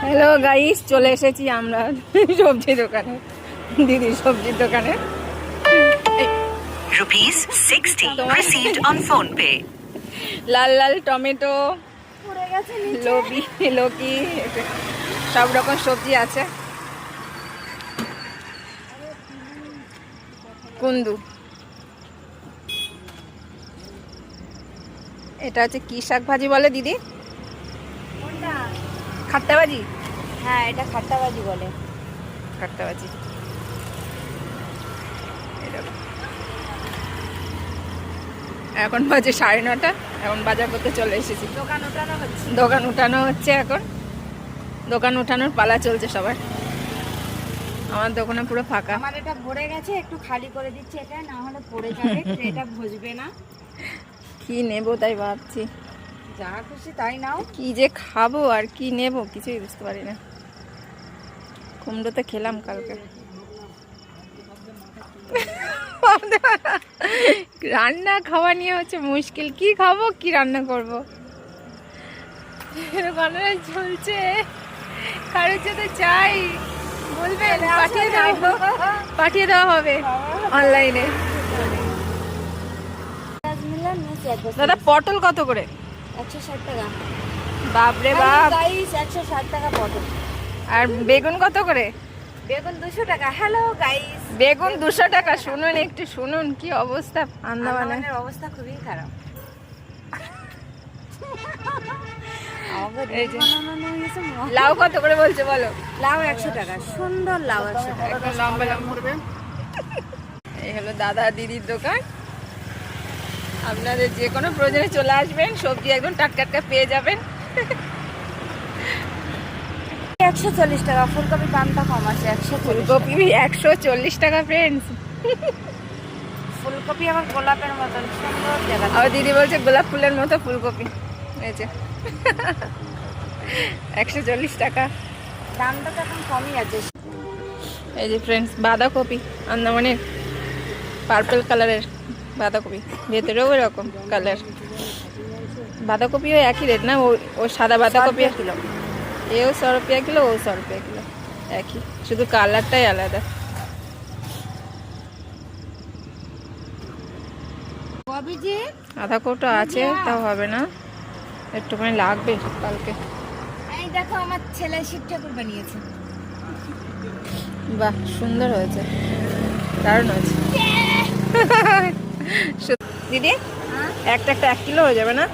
Hello guys, চলে এসেছি আমরা সবজি দোকানে, দিদির সবজির দোকানে। ₹60 received on phone pay. লাল লাল টমেটো, লৌকি, সব রকম সবজি আছে। কুন্দু, এটা হচ্ছে কি শাক ভাজি বলে দিদি? খাট্টা ভাজি। হ্যাঁ, এটা খাট্টা ভাজি বলে। খাট্টা ভাজি। এখন বাজে 9:30, এখন বাজার করতে চলে এসেছি। দোকান উঠানো হচ্ছে এখন। দোকান উঠানোর পালা চলছে সবার। আমার দোকানে পুরো ফাঁকা। আমার এটা ভরে গেছে, একটু খালি করে দিচ্ছি, এটা না হলে পড়ে যাবে, এটা ভজবে না। কি নেবো তাই ভাবছি। যা খুশি তাই নাও। কি যে খাবো আর কি নেবো কিছুই বুঝতে পারি না। কুমড়োতে খেলাম কালকে। রান্না খাওয়া নিয়ে হচ্ছে মুশকিল, কি খাবো কি রান্না করবো চলছে। কারোর সাথে চাই বলবেন, পাঠিয়ে দেওয়া হবে অনলাইনে। দাদা পটল কত করে? 160 টাকা। বাপরে বাপ। 160 টাকা পটল। আর বেগুন কত করে? বেগুন 200 টাকা। হ্যালো গাইস, বেগুন 200 টাকা। শুনুন একটু, শুনুন কি অবস্থা আন্দামানের। অবস্থা খুবই খারাপ। লাউ কত করে বলছে বলো? লাউ 100 টাকা। সুন্দর লাউ 100 টাকা। লম্বা লম্বা করবে। এই হলো দাদা দিদির দোকান। আপনাদের যে কোনো প্রয়োজনে চলে আসবেন, সবজি একদম টাটকা পেয়ে যাবেন। 140 টাকা। ফুলকপি দামটা কম আছে। 140 টাকা ফ্রেন্ডস। ফুলকপি আমার গোলাপের মতন সুন্দর দেখা। আর দিদি বলছে গোলাপ ফুলের মতো ফুলকপি। এই যে 140 টাকা। দামটা তো এখন কমই আছে। এই যে ফ্রেন্ডস বাঁধাকপি, আন্দামানের পার্পল কালারের বাঁধাকপি, ভেতরেও এরকম কালার। বাঁধাকপিও একই রেট না? ও সাদা বাঁধাকপি কিলো, এও 100 রুপিয়া কিলো, ও 100 রুপিয়া কিলো, একই, শুধু কালারটাই আলাদা। আধা কৌটো আছে, তাও হবে না, একটুখানি লাগবে কালকে। এই দেখো আমার ছেলে শিব ঠাকুর বানিয়েছে। বাহ, সুন্দর হয়েছে, দারুণ হয়েছে। দিদি একটা 1 কিলো হয়ে যাবে না?